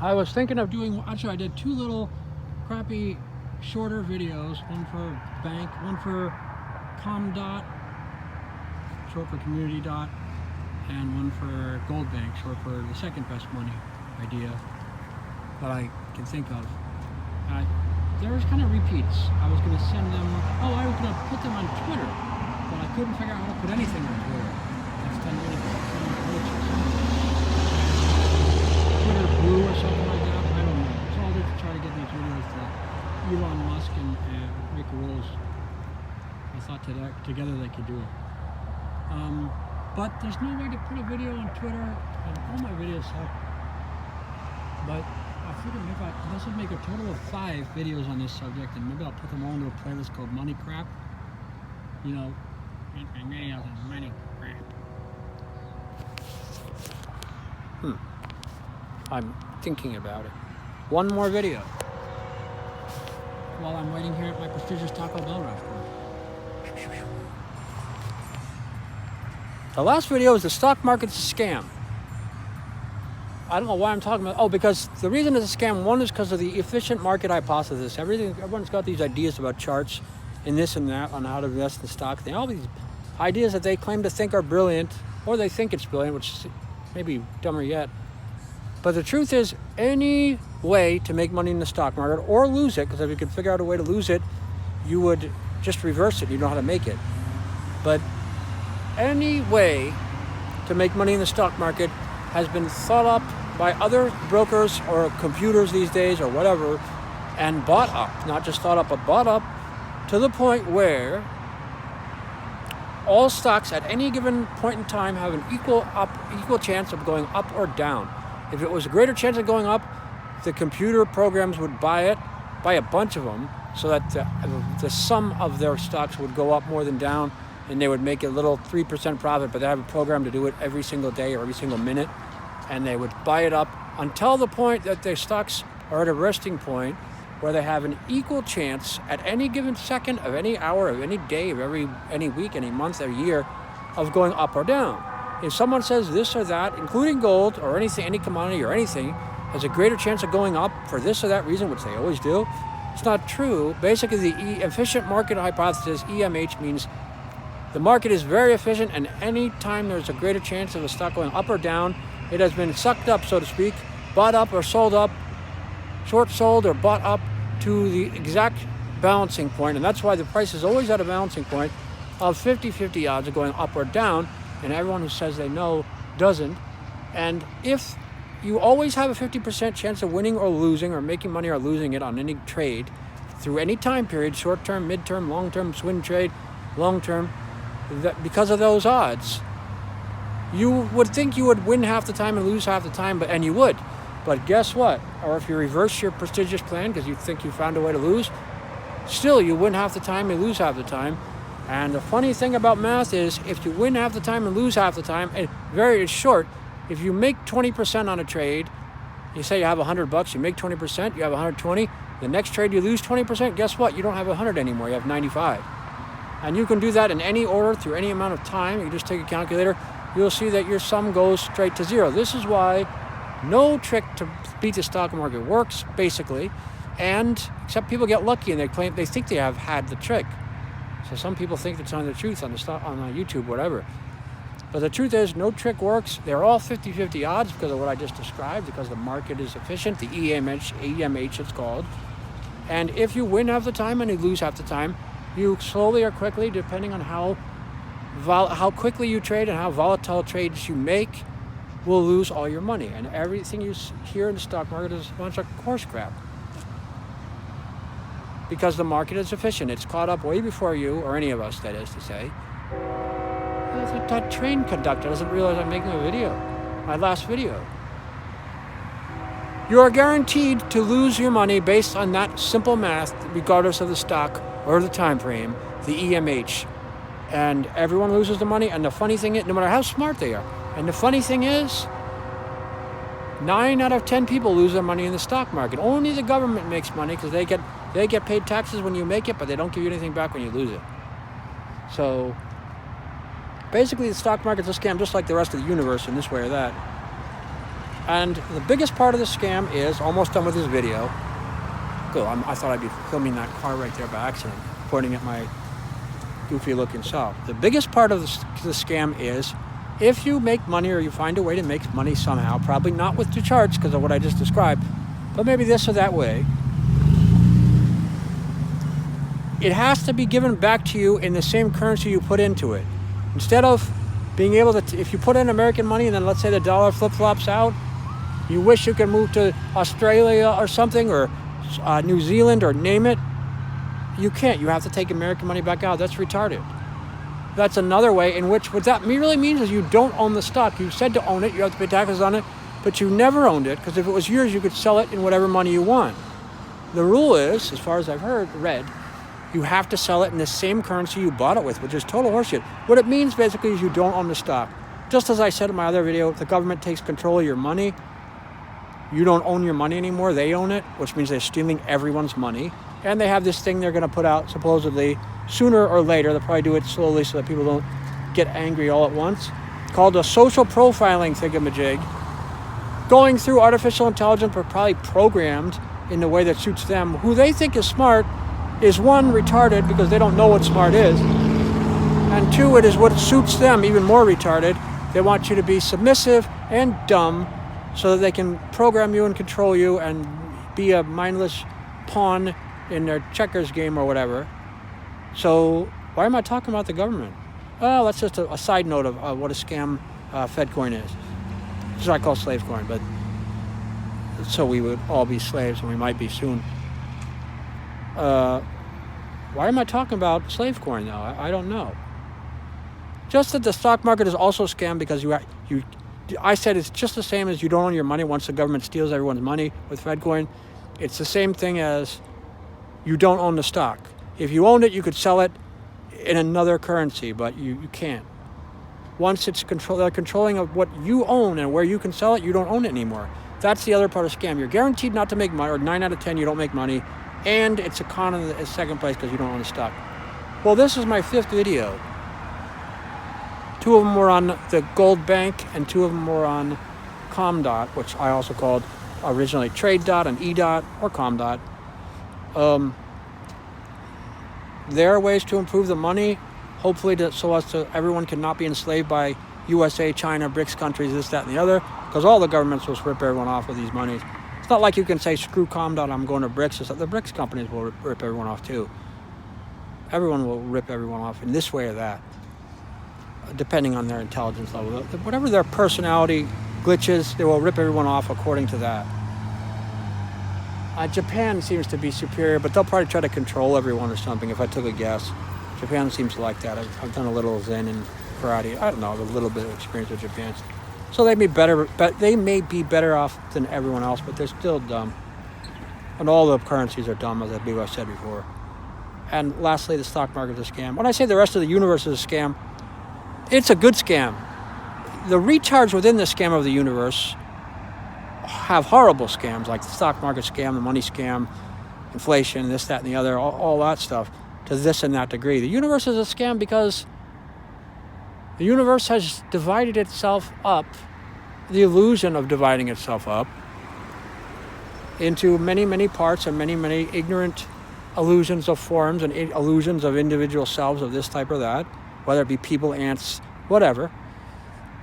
I was thinking of doing, actually I did two little crappy shorter videos, one for bank, one for com.dot, short for community dot, and one for gold bank, short for the second best money idea that I can think of. There's kind of repeats. I was going to send them, I was going to put them on Twitter, but I couldn't figure out how to put anything on Twitter. That's done really glitches. Twitter blue or something like that, I don't know. It's all to try to get these videos to Elon Musk and Rick Rolls. I thought together they could do it. But there's no way to put a video on Twitter, and all my videos suck. But I figured let's just make a total of 5 videos on this subject, and maybe I'll put them all into a playlist called Money Crap. You know, videos on money crap. I'm thinking about it. One more video while I'm waiting here at my prestigious Taco Bell restaurant. The last video is the stock market's a scam. I don't know why I'm talking about. Because the reason it's a scam, one is because of the efficient market hypothesis. Everyone's got these ideas about charts and this and that on how to invest in stock. They all these ideas that they claim to think are brilliant, or they think it's brilliant, which is maybe dumber yet. But the truth is, any way to make money in the stock market or lose it, because if you could figure out a way to lose it, you would just reverse it. You know how to make it. But any way to make money in the stock market has been thought up by other brokers or computers these days or whatever, and bought up. Not just thought up, but bought up to the point where all stocks at any given point in time have an equal chance of going up or down. If it was a greater chance of going up, the computer programs would buy a bunch of them, so that the sum of their stocks would go up more than down, and they would make a little 3% profit, but they have a program to do it every single day or every single minute, and they would buy it up until the point that their stocks are at a resting point where they have an equal chance at any given second of any hour of any day of any week, any month, or year of going up or down. If someone says this or that, including gold or anything, any commodity or anything, has a greater chance of going up for this or that reason, which they always do, it's not true. Basically, the efficient market hypothesis, EMH, means the market is very efficient, and any time there's a greater chance of a stock going up or down, it has been sucked up, so to speak, bought up or sold up, short sold or bought up to the exact balancing point, and that's why the price is always at a balancing point of 50-50 odds of going up or down, and everyone who says they know doesn't. And if you always have a 50% chance of winning or losing, or making money or losing it on any trade through any time period, short-term, mid-term, long-term, swing trade, long-term, because of those odds, you would think you would win half the time and lose half the time, and you would. But guess what? Or if you reverse your prestigious plan because you think you found a way to lose, still you win half the time and lose half the time. And the funny thing about math is, if you win half the time and lose half the time, it's short. If you make 20% on a trade, you say you have $100, you make 20%, you have 120. The next trade you lose 20%, guess what? You don't have 100 anymore, you have 95. And you can do that in any order through any amount of time. You just take a calculator, you'll see that your sum goes straight to zero. This is why no trick to beat the stock market works, basically, except people get lucky and they think they have had the trick. So some people think it's on the truth on YouTube, whatever. But the truth is, no trick works. They're all 50-50 odds because of what I just described, because the market is efficient, the EMH it's called. And if you win half the time and you lose half the time, you slowly or quickly, depending on how quickly you trade and how volatile trades you make, will lose all your money. And everything you hear in the stock market is a bunch of horse crap. Because the market is efficient. It's caught up way before you, or any of us, that is to say. That train conductor doesn't realize I'm making a video. My last video. You are guaranteed to lose your money based on that simple math, regardless of the stock or the time frame, the EMH. And everyone loses the money. And the funny thing is, no matter how smart they are, and the funny thing is, 9 out of 10 people lose their money in the stock market. Only the government makes money because they get paid taxes when you make it, but they don't give you anything back when you lose it. So basically, the stock market's a scam, just like the rest of the universe in this way or that. And the biggest part of the scam is, almost done with this video. Cool, I thought I'd be filming that car right there by accident, pointing at my goofy looking self. The biggest part of the scam is, if you make money or you find a way to make money somehow, probably not with the charts because of what I just described, but maybe this or that way, it has to be given back to you in the same currency you put into it. Instead of being able to, if you put in American money and then let's say the dollar flip-flops out, you wish you could move to Australia or something, or New Zealand, or name it, you can't. You have to take American money back out. That's retarded. That's another way in which, what that really means is you don't own the stock. You said to own it, you have to pay taxes on it, but you never owned it, because if it was yours, you could sell it in whatever money you want. The rule is, as far as I've read, you have to sell it in the same currency you bought it with, which is total horseshit. What it means basically is you don't own the stock. Just as I said in my other video, if the government takes control of your money, you don't own your money anymore, they own it, which means they're stealing everyone's money. And they have this thing they're going to put out, supposedly, sooner or later. They'll probably do it slowly so that people don't get angry all at once, called a social profiling thingamajig. Going through artificial intelligence, but probably programmed in the way that suits them. Who they think is smart is, one, retarded because they don't know what smart is. And two, it is what suits them, even more retarded. They want you to be submissive and dumb so that they can program you and control you and be a mindless pawn in their checkers game or whatever. So why am I talking about the government? Well, that's just a side note of what a scam FedCoin is. It's not called slave coin, but so we would all be slaves, and we might be soon. Why am I talking about slave coin though? I don't know. Just that the stock market is also a scam because I said it's just the same as you don't own your money once the government steals everyone's money with FedCoin. It's the same thing as you don't own the stock. If you owned it, you could sell it in another currency, but you can't. Once it's they're controlling of what you own and where you can sell it, you don't own it anymore. That's the other part of scam. You're guaranteed not to make money, or 9 out of 10 you don't make money, and it's a con in the second place because you don't own the stock. Well, this is my 5th video. 2 of them were on the gold bank, and 2 of them were on ComDot, which I also called originally TradeDot and eDot or ComDot. There are ways to improve the money, hopefully so as to everyone cannot be enslaved by USA, China, BRICS countries, this, that, and the other, because all the governments will rip everyone off with these monies. It's not like you can say, screw ComDot, I'm going to BRICS. It's like the BRICS companies will rip everyone off too. Everyone will rip everyone off in this way or that, depending on their intelligence level. Whatever their personality glitches, they will rip everyone off according to that. Japan seems to be superior, but they'll probably try to control everyone or something, if I took a guess. Japan seems to like that. I've done a little Zen and karate. I don't know, a little bit of experience with Japan. So they may be better off than everyone else, but they're still dumb. And all the currencies are dumb, as I believe I've said before. And lastly, the stock market is a scam. When I say the rest of the universe is a scam, it's a good scam. The retards within the scam of the universe have horrible scams, like the stock market scam, the money scam, inflation, this, that, and the other, all that stuff, to this and that degree. The universe is a scam because the universe has divided itself up, the illusion of dividing itself up, into many, many parts and many, many ignorant illusions of forms and illusions of individual selves of this type or that, whether it be people, ants, whatever.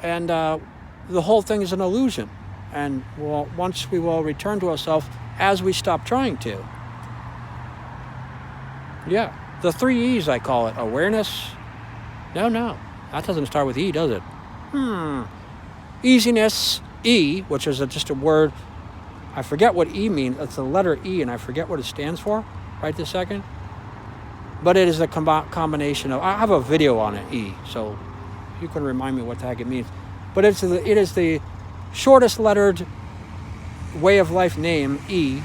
And the whole thing is an illusion. And once we will return to ourselves as we stop trying to. Yeah, the 3 E's I call it. Awareness. No, that doesn't start with E, does it? Easiness, E, which is just a word. I forget what E means. It's the letter E, and I forget what it stands for right this second. But it is a combination of, I have a video on it, E, so you can remind me what the heck it means. But it is the shortest lettered way of life name, E,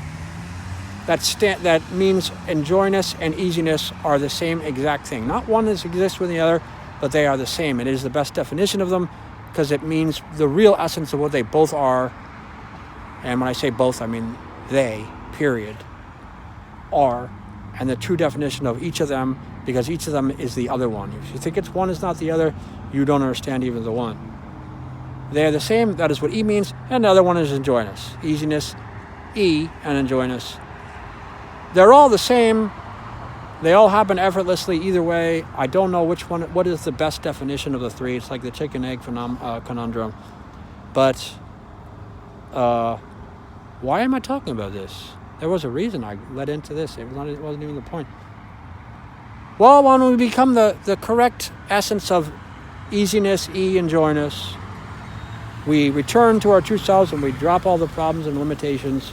that means enjoyness and easiness are the same exact thing. Not one that exists with the other, but they are the same. It is the best definition of them because it means the real essence of what they both are. And when I say both, I mean they, period, are, and the true definition of each of them, because each of them is the other one. If you think it's one is not the other, you don't understand even the one. They are the same. That is what E means. And the other one is enjoyness. Easiness, E, and enjoyness. They're all the same. They all happen effortlessly either way. I don't know which one. What is the best definition of the three? It's like the chicken-egg conundrum. But why am I talking about this? There was a reason I led into this. It wasn't even the point. Well, when we become the correct essence of easiness, E, enjoyness, we return to our true selves and we drop all the problems and limitations.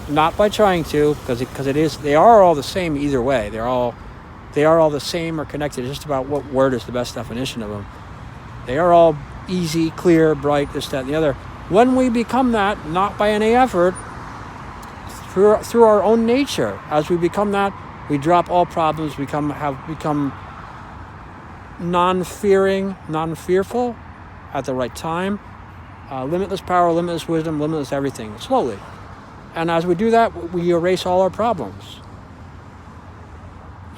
Not by trying to, because it is. They are all the same either way. They are all the same or connected. It's just about what word is the best definition of them. They are all easy, clear, bright, this, that, and the other. When we become that, not by any effort, through our own nature, as we become that, we drop all problems. Have become non-fearing, non-fearful, at the right time. Limitless power, limitless wisdom, limitless everything. Slowly. And as we do that, we erase all our problems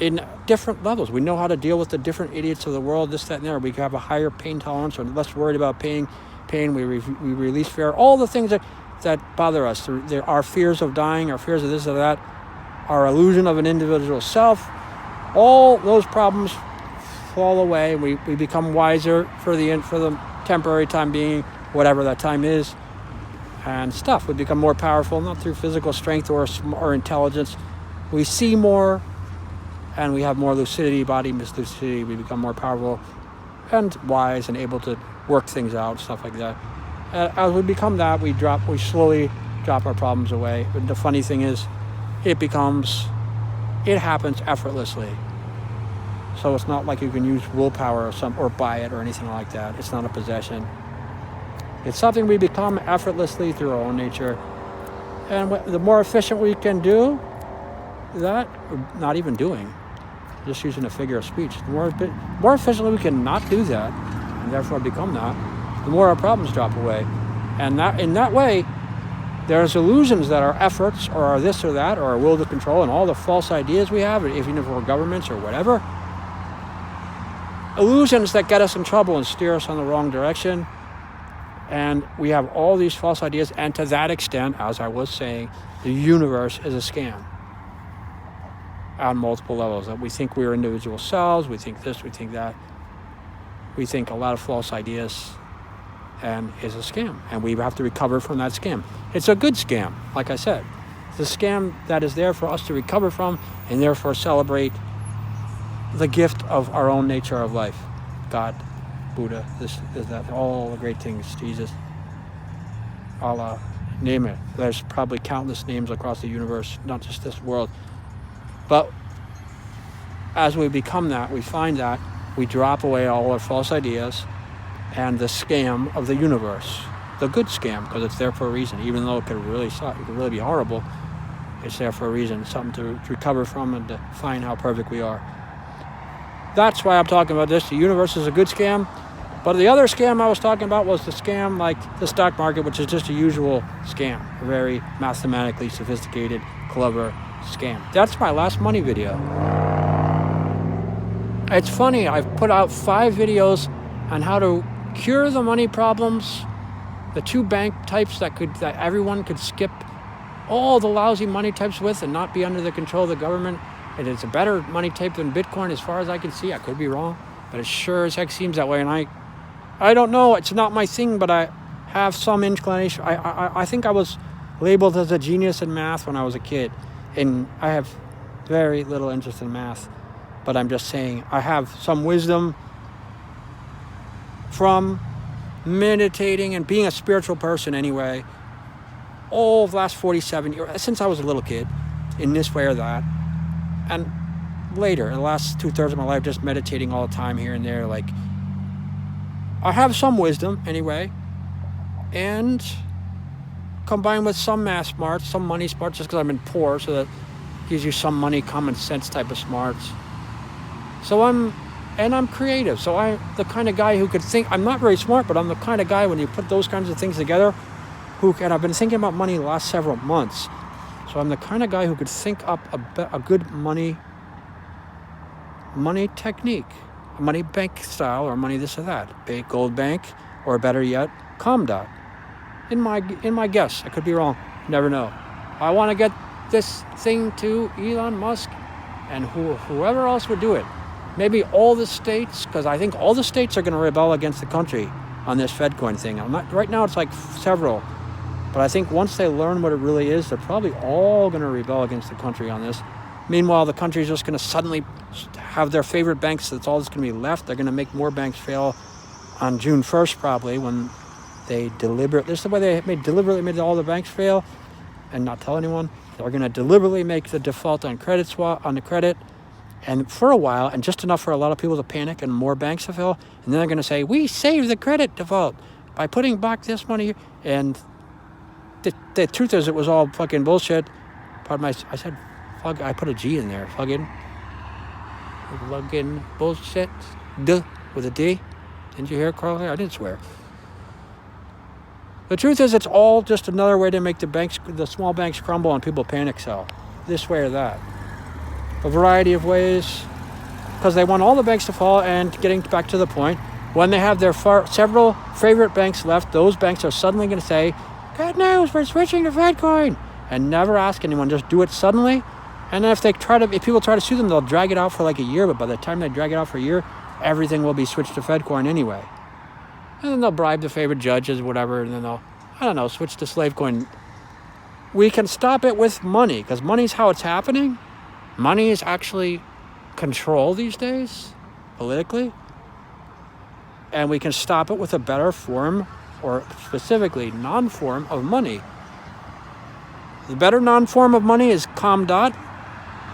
in different levels. We know how to deal with the different idiots of the world, this, that, and there. We have a higher pain tolerance, or less worried about pain. We release fear. All the things that bother us. Our fears of dying, our fears of this or that, our illusion of an individual self, all those problems fall away. We become wiser for the temporary time being, whatever that time is. And stuff. We become more powerful, not through physical strength or intelligence. We see more, and we have more lucidity, body lucidity. We become more powerful and wise and able to work things out, stuff like that. As we become that, we slowly drop our problems away. But the funny thing is, it happens effortlessly. So it's not like you can use willpower or buy it or anything like that. It's not a possession. It's something we become effortlessly through our own nature. And the more efficient we can do that, not even doing, just using a figure of speech, the more efficiently we can not do that, and therefore become that, the more our problems drop away. And in that way, there's illusions that our efforts, or our this or that, or our will to control, and all the false ideas we have, even if we're governments or whatever, illusions that get us in trouble and steer us on the wrong direction. And we have all these false ideas, and to that extent, as I was saying, the universe is a scam on multiple levels. That we think we're individual selves, we think this, we think that. We think a lot of false ideas, and it's a scam. And we have to recover from that scam. It's a good scam, like I said. It's a scam that is there for us to recover from, and therefore celebrate the gift of our own nature of life. God, Buddha, this, that, all the great things, Jesus, Allah, name it. There's probably countless names across the universe, not just this world. But as we become that, we find that, we drop away all our false ideas and the scam of the universe, the good scam, because it's there for a reason. Even though it could really suck, it could really be horrible, it's there for a reason, something to recover from and to find how perfect we are. That's why I'm talking about this. The universe is a good scam. But the other scam I was talking about was the scam like the stock market, which is just a usual scam, a very mathematically sophisticated, clever scam. That's my last money video. It's funny, I've put out 5 videos on how to cure the money problems, the 2 bank types that everyone could skip all the lousy money types with and not be under the control of the government. And it's a better money type than Bitcoin as far as I can see. I could be wrong, but it sure as heck seems that way. And I don't know, it's not my thing, but I have some inclination. I think I was labeled as a genius in math when I was a kid, and I have very little interest in math, but I'm just saying I have some wisdom from meditating and being a spiritual person anyway, all the last 47 years, since I was a little kid, in this way or that, and later, in the last 2/3 of my life, just meditating all the time here and there, like, I have some wisdom anyway, and combined with some math smarts, some money smarts, just because I've been poor, so that gives you some money, common sense type of smarts. So I'm creative. So I'm the kind of guy who could think. I'm not very smart, but I'm the kind of guy, when you put those kinds of things together, and I've been thinking about money the last several months. So I'm the kind of guy who could think up a good money technique, a money bank style, or money this or that. Gold bank, or better yet, com.dot. In my guess, I could be wrong. Never know. I want to get this thing to Elon Musk and whoever else would do it. Maybe all the states, because I think all the states are going to rebel against the country on this FedCoin thing. Right now it's like several, but I think once they learn what it really is, they're probably all going to rebel against the country on this. Meanwhile, the country's just going to suddenly have their favorite banks. That's all that's going to be left. They're going to make more banks fail on June 1st probably, when they this is the way they deliberately made all the banks fail and not tell anyone. They're going to deliberately make the default on credit swap on the credit, and for a while, and just enough for a lot of people to panic and more banks to fail. And then they're going to say, we saved the credit default by putting back this money here. And the truth is, it was all fucking bullshit. Pardon my, I said, plug, I put a G in there. Plug-in bullshit. Duh, with a D. Didn't you hear it, Carly? I didn't swear. The truth is, it's all just another way to make the small banks crumble and people panic sell. This way or that. A variety of ways. Because they want all the banks to fall, and getting back to the point, when they have their several favorite banks left, those banks are suddenly going to say, good news, we're switching to FedCoin. And never ask anyone, just do it suddenly. And then if people try to sue them, they'll drag it out for like a year, but by the time they drag it out for a year, everything will be switched to FedCoin anyway. And then they'll bribe the favorite judges, whatever, and then they'll, I don't know, switch to slave coin. We can stop it with money, because money's how it's happening. Money is actually control these days, politically. And we can stop it with a better form, or specifically non-form of money. The better non-form of money is com.dot.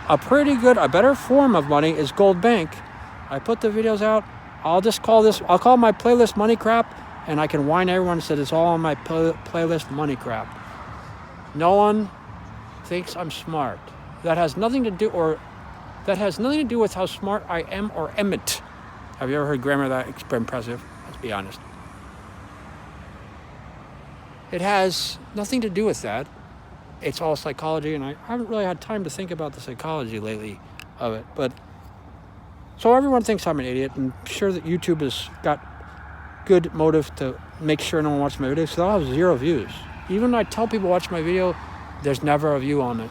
A better form of money is gold bank. I put the videos out. I'll call my playlist money crap, and I can whine everyone and say it's all on my playlist money crap. No one thinks I'm smart. That has nothing to do with how smart I am or emit. Have you ever heard grammar that's impressive? Let's be honest. It has nothing to do with that. It's all psychology, and I haven't really had time to think about the psychology lately of it. But so everyone thinks I'm an idiot, and I'm sure that YouTube has got good motive to make sure no one watches my videos, so I'll have 0 views. Even when I tell people to watch my video, there's never a view on it.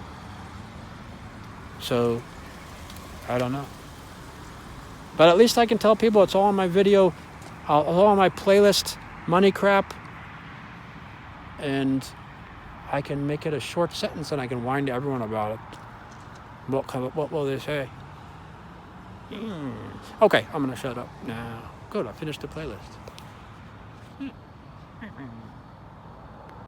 So, I don't know. But at least I can tell people it's all on my video, all on my playlist, money crap, and I can make it a short sentence and I can whine to everyone about it. What will they say? Okay, I'm going to shut up now. Good, I finished the playlist.